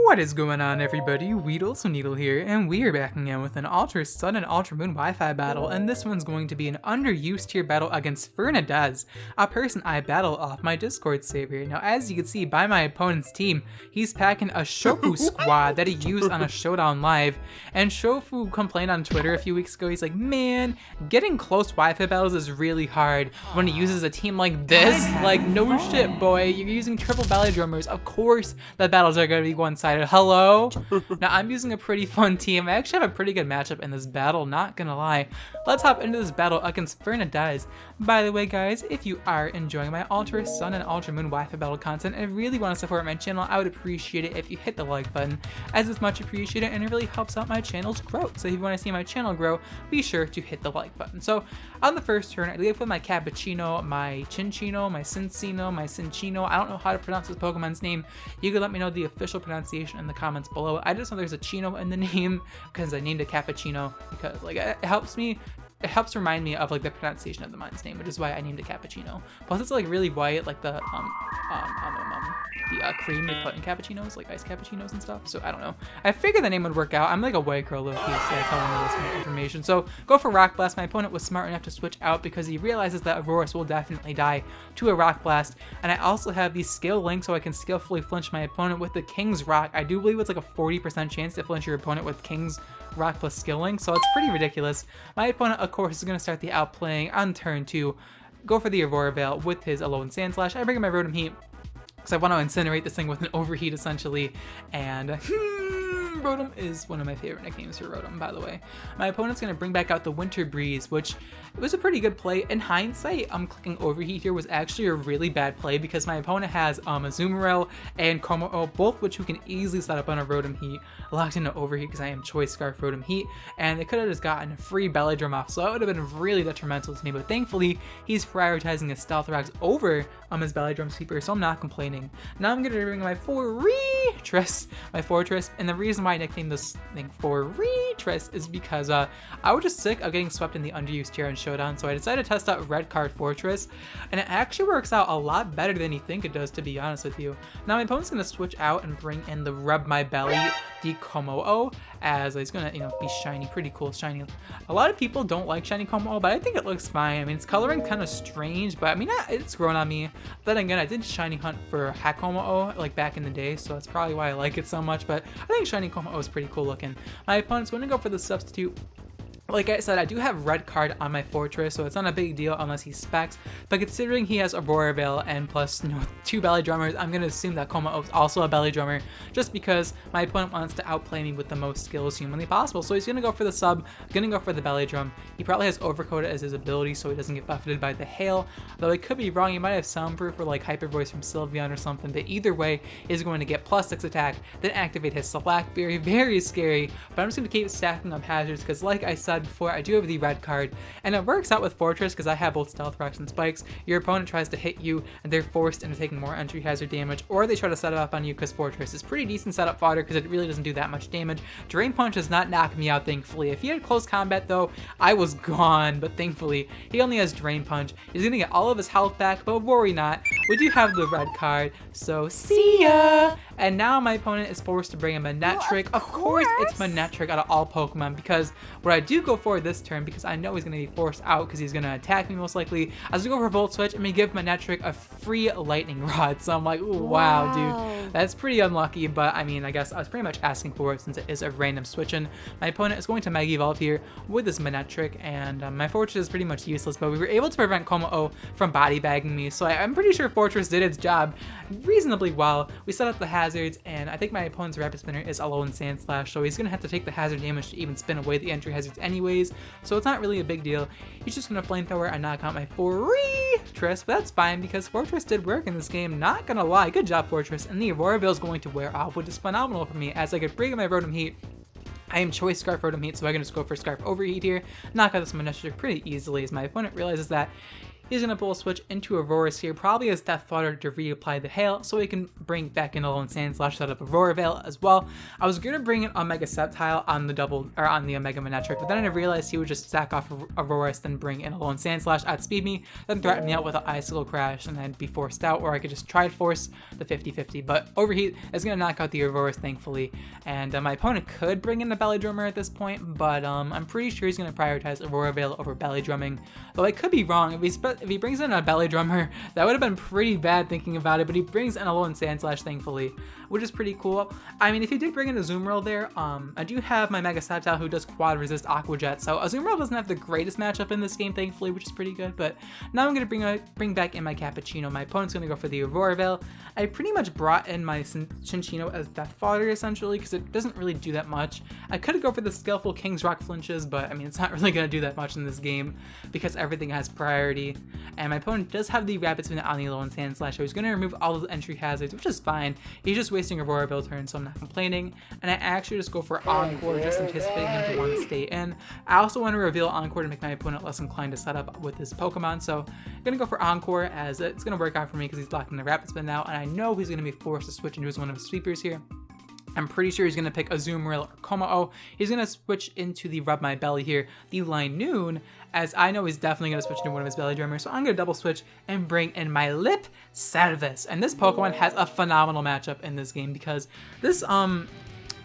What is going on, everybody? WeedleTwineedle here, and we are back again with an Ultra Sun and Ultra Moon Wi-Fi battle, and this one's going to be an underused tier battle against Fernadez, a person I battle off my Discord server. Now, as you can see by my opponent's team, he's packing a Shofu squad that he used on a Showdown Live, and Shofu complained on Twitter a few weeks ago. He's like, man, getting close Wi-Fi battles is really hard when he uses a team like this. Like, no shit, boy, you're using triple belly drummers. Of course the battles are going to be one-sided. Hello? Now, I'm using a pretty fun team. I actually have a pretty good matchup in this battle, not gonna lie. Let's hop into this battle against Fernadez. By the way, guys, if you are enjoying my Ultra Sun and Ultra Moon Wi-Fi battle content and really want to support my channel, I would appreciate it if you hit the like button, as it's much appreciated and it really helps out my channel's growth. So if you want to see my channel grow, be sure to hit the like button. So on the first turn, I leave with my Cappuccino, my Chinchino, my Cincino, my Cinchino. I don't know how to pronounce this Pokemon's name. You can let me know the official pronunciation in the comments below. I just know there's a Chino in the name because I named it Cappuccino, because like it helps remind me of like the pronunciation of the mine's name, which is why I named it Cappuccino. Plus it's like really white, like the cream they put in cappuccinos, like iced cappuccinos and stuff. So I don't know. I figured the name would work out. I'm like a white girl low key, so that's how I know this information. So go for Rock Blast. My opponent was smart enough to switch out because he realizes that Aurora will definitely die to a Rock Blast. And I also have the skill link so I can skillfully flinch my opponent with the King's Rock. I do believe it's like a 40% chance to flinch your opponent with King's Rock plus skill link, so it's pretty ridiculous. My opponent, of course, is going to start the outplaying on turn 2. Go for the Aurora Veil with his Alone Sand Slash. I bring in my Rotom Heat because I want to incinerate this thing with an Overheat, essentially, and Rotom is one of my favorite nicknames for Rotom, by the way. My opponent's going to bring back out the Winter Breeze, which it was a pretty good play. In hindsight, clicking Overheat here was actually a really bad play because my opponent has Azumarill and Como, both which you can easily set up on a Rotom Heat, locked into Overheat because I am Choice Scarf Rotom Heat, and it could have just gotten a free Belly Drum off, so that would have been really detrimental to me, but thankfully, he's prioritizing his Stealth Rocks over his Belly Drum Sweeper, so I'm not complaining. Now I'm going to bring my Fortress, and the reason why I nicknamed this thing Fortress is because I was just sick of getting swept in the underused tier in Showdown, so I decided to test out Red Card Fortress, and it actually works out a lot better than you think it does, to be honest with you. Now my opponent's going to switch out and bring in the Rub My Belly, the Como, as he's going to, be shiny, pretty cool, shiny. A lot of people don't like shiny Como, but I think it looks fine. I mean, its coloring kind of strange, but I mean, it's grown on me. Then again, I did shiny hunt for Hakomo like back in the day, so that's probably why I like it so much, but I think shiny Como is pretty cool looking. My opponent's going to go for the substitute. Like I said, I do have Red Card on my Fortress, so it's not a big deal unless he specs, but considering he has Aurora Veil and plus 2 Belly Drummers, I'm going to assume that Como is also a Belly Drummer, just because my opponent wants to outplay me with the most skills humanly possible. So he's going to go for the sub, going to go for the Belly Drum. He probably has Overcoat as his ability so he doesn't get buffeted by the hail, though I could be wrong. He might have Soundproof or like Hyper Voice from Sylveon or something, but either way, he's going to get +6 attack, then activate his Slack Berry. Very scary, but I'm just going to keep stacking up hazards because like I said before, I do have the Red Card, and it works out with Fortress because I have both Stealth Rocks and Spikes. Your opponent tries to hit you and they're forced into taking more entry hazard damage, or they try to set it up on you because Fortress is pretty decent setup fodder because it really doesn't do that much damage. Drain Punch does not knock me out, thankfully. If he had close combat though, I was gone, but thankfully he only has Drain Punch. He's gonna get all of his health back, but worry not, we do have the Red Card, so see ya! And now my opponent is forced to bring a Manectric. Of course it's Manectric out of all Pokemon, because what I do go for this turn, because I know he's going to be forced out because he's going to attack me most likely, I was going to go for Volt Switch and we give Manectric a free Lightning Rod. So I'm like, ooh, wow, dude, that's pretty unlucky, but I mean, I guess I was pretty much asking for it since it is a random switch-in. My opponent is going to Mega Evolve here with this Manectric, and my Fortress is pretty much useless, but we were able to prevent Como from body bagging me, so I'm pretty sure Fortress did its job reasonably well. We set up the hazards, and I think my opponent's Rapid Spinner is Alone Sand Slash, so he's going to have to take the hazard damage to even spin away the entry hazards anyways, so it's not really a big deal. He's just going to Flamethrower and knock out my Fortress, but that's fine because Fortress did work in this game, not gonna lie. Good job, Fortress, and the Aurora Veil is going to wear off, which is phenomenal for me as I could bring in my Rotom Heat. I am Choice Scarf Rotom Heat, so I can just go for Scarf Overheat here, knock out this Manectric pretty easily as my opponent realizes that He's going to pull a switch into Aurora's here, probably as Death Fodder to reapply the hail, so he can bring back in a Lone Sandslash, set up Aurora Veil as well. I was going to bring in Omega Sceptile on the Omega Manectric, but then I realized he would just stack off Aurora's, then bring in a Lone Sandslash, outspeed me, then threaten me out with an Icicle Crash, and I'd be forced out, or I could just try and force the 50-50, but Overheat is going to knock out the Aurora's, thankfully, and my opponent could bring in the Belly Drummer at this point, but I'm pretty sure he's going to prioritize Aurora Veil over Belly Drumming, though I could be wrong. If he brings in a Belly Drummer, that would have been pretty bad thinking about it, but he brings in a Lone Sandslash, thankfully, which is pretty cool. I mean, if he did bring in Azumarill there, I do have my Mega Sceptile who does quad resist Aqua Jet, so Azumarill doesn't have the greatest matchup in this game, thankfully, which is pretty good, but now I'm going to bring back in my Cappuccino. My opponent's going to go for the Aurora Veil. I pretty much brought in my Cinccino as Death Fodder, essentially, because it doesn't really do that much. I could go for the Skillful King's Rock Flinches, but I mean, it's not really going to do that much in this game because everything has priority. And my opponent does have the Rapid Spin on the Lone Sandslash, so he's going to remove all of the entry hazards, which is fine. He's just wasting Aurora Veil turn, so I'm not complaining. And I actually just go for Encore, just anticipating him to want to stay in. I also want to reveal Encore to make my opponent less inclined to set up with his Pokemon, so I'm going to go for Encore, as it's going to work out for me because he's locking the Rapid Spin now, and I know he's going to be forced to switch into one of his sweepers here. I'm pretty sure he's going to pick Azumarill or Komao. He's going to switch into the Rub My Belly here, the Linoon, as I know he's definitely going to switch into one of his Belly Drummers. So I'm going to double switch and bring in my Lip Service. And this Pokemon has a phenomenal matchup in this game because this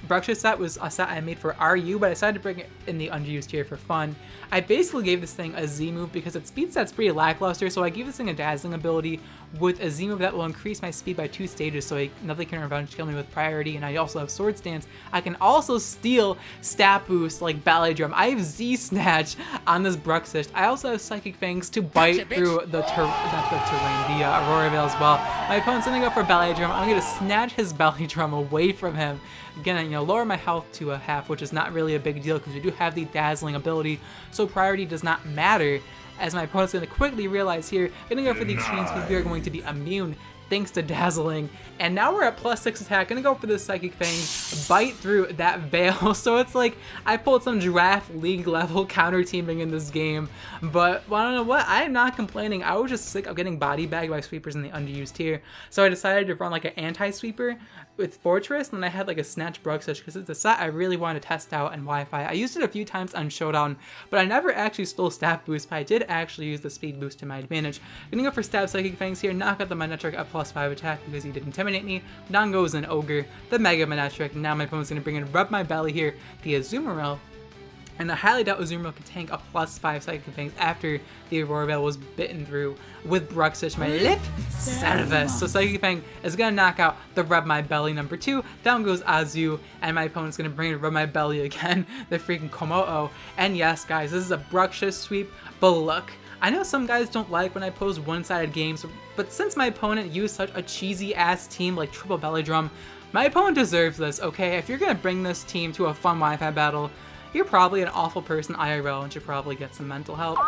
Bruxish set was a set I made for RU, but I decided to bring it in the underused here for fun. I basically gave this thing a Z move because its speed set's pretty lackluster, so I gave this thing a dazzling ability with a Z move that will increase my speed by 2 stages, so nothing can revenge kill me with priority, and I also have Sword Stance. I can also steal stat boost like Ballet Drum. I have Z Snatch on this Bruxish. I also have Psychic Fangs to bite through the Aurora Veil as well. My opponent's gonna go for Ballet Drum. I'm gonna snatch his Belly Drum away from him. Again, lower my health to a half, which is not really a big deal because we do have the dazzling ability, so priority does not matter. As my opponent's going to quickly realize here, gonna go for the extreme speed, we are going to be immune thanks to dazzling. And now we're at +6 attack, gonna go for the Psychic Fang, bite through that veil. So it's like I pulled some Giraffe League level counter teaming in this game, but well, I don't know what, I am not complaining. I was just sick of getting body bagged by sweepers in the underused tier, so I decided to run like an anti-sweeper with Fortress, and then I had like a Snatch Bruxish because it's a set I really wanted to test out on Wi-Fi. I used it a few times on Showdown, but I never actually stole Stat Boost, but I did actually use the Speed Boost to my advantage. Gonna go for Stab Psychic Fangs here, knock out the Manectric at +5 attack because he did intimidate me. Down goes an Ogre, the Mega Manectric. Now my opponent's gonna bring in Rub My Belly here, the Azumarill. And I highly doubt Azumarill can tank a +5 Psychic Fangs after the Aurora Veil was bitten through with Bruxish, my Lip Service. So Psychic Fang is gonna knock out the Rub My Belly number 2. Down goes Azu, and my opponent's gonna bring in Rub My Belly again, the freaking Komao. And yes, guys, this is a Bruxish sweep, but look, I know some guys don't like when I pose one-sided games, but since my opponent used such a cheesy-ass team like Triple Belly Drum, my opponent deserves this, okay? If you're gonna bring this team to a fun Wi-Fi battle, you're probably an awful person IRL and should probably get some mental help.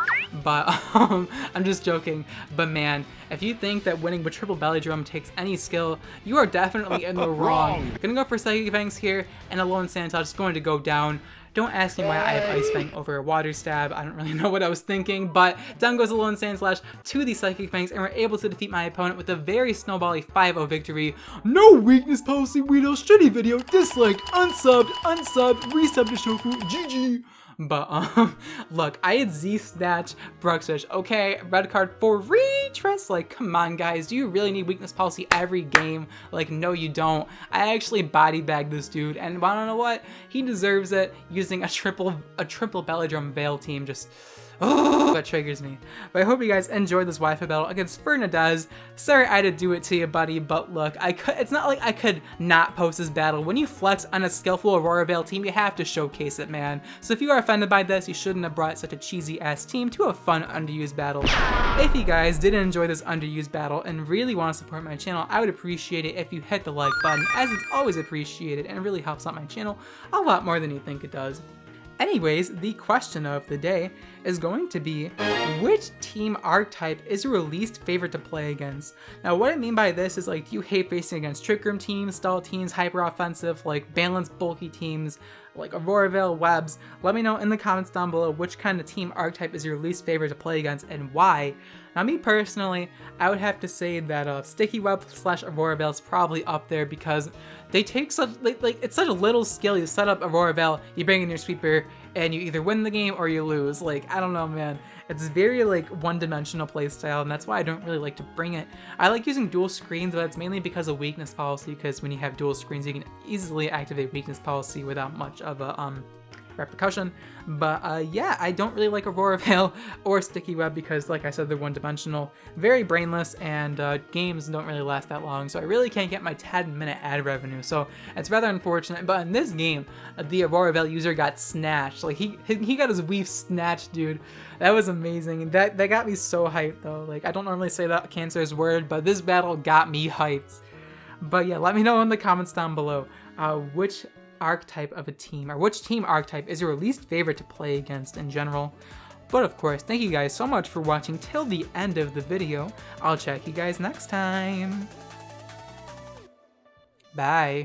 But I'm just joking. But man, if you think that winning with Triple Belly Drum takes any skill, you are definitely in the wrong. Gonna go for Psychic Fangs here, and a Lone Sandslash is going to go down. Don't ask me why I have Ice Fang over a Water Stab. I don't really know what I was thinking, but down goes a Lone Sandslash to the Psychic Fangs, and we're able to defeat my opponent with a very snowbally 5-0 victory. No weakness policy, Weedle. Shitty video, disliked, unsubbed, resub to Shofu, GG. But look, I had Z-Snatch Bruxish, okay? Red card for retrests. Like, come on, guys. Do you really need weakness policy every game? Like, no, you don't. I actually body bagged this dude, and I don't know what? He deserves it using a triple Belly Drum Veil team. Just that triggers me. But I hope you guys enjoyed this Wi-Fi battle against Fernadez. Sorry I had to do it to you, buddy, but look, it's not like I could not post this battle. When you flex on a skillful Aurora Veil team, you have to showcase it, man. So if you are offended by this, you shouldn't have brought such a cheesy-ass team to a fun underused battle. If you guys did enjoy this underused battle and really want to support my channel, I would appreciate it if you hit the like button, as it's always appreciated and it really helps out my channel a lot more than you think it does. Anyways, the question of the day is going to be, which team archetype is your least favorite to play against? Now, what I mean by this is, like, do you hate facing against Trick Room teams, stall teams, hyper offensive, like balanced bulky teams, like Aurora Veil, Webs. Let me know in the comments down below which kind of team archetype is your least favorite to play against and why. Now, me personally, I would have to say that Sticky Web / Aurora Veil is probably up there because they take such, like it's such a little skill. You set up Aurora Veil, you bring in your sweeper, and you either win the game or you lose. Like, I don't know, man. It's very like one-dimensional playstyle, and that's why I don't really like to bring it. I like using dual screens, but it's mainly because of weakness policy, because when you have dual screens, you can easily activate weakness policy without much of a repercussion. But yeah, I don't really like Aurora Veil or Sticky Web because, like I said, they're one-dimensional, very brainless, and games don't really last that long, so I really can't get my 10-minute ad revenue, so it's rather unfortunate. But in this game, the Aurora Veil user got snatched. Like, he got his weave snatched, dude. That was amazing. That got me so hyped, though. Like, I don't normally say that cancer's word, but this battle got me hyped. But yeah, let me know in the comments down below which archetype of a team, or which team archetype is your least favorite to play against in general. But of course, thank you guys so much for watching till the end of the video. I'll check you guys next time. Bye.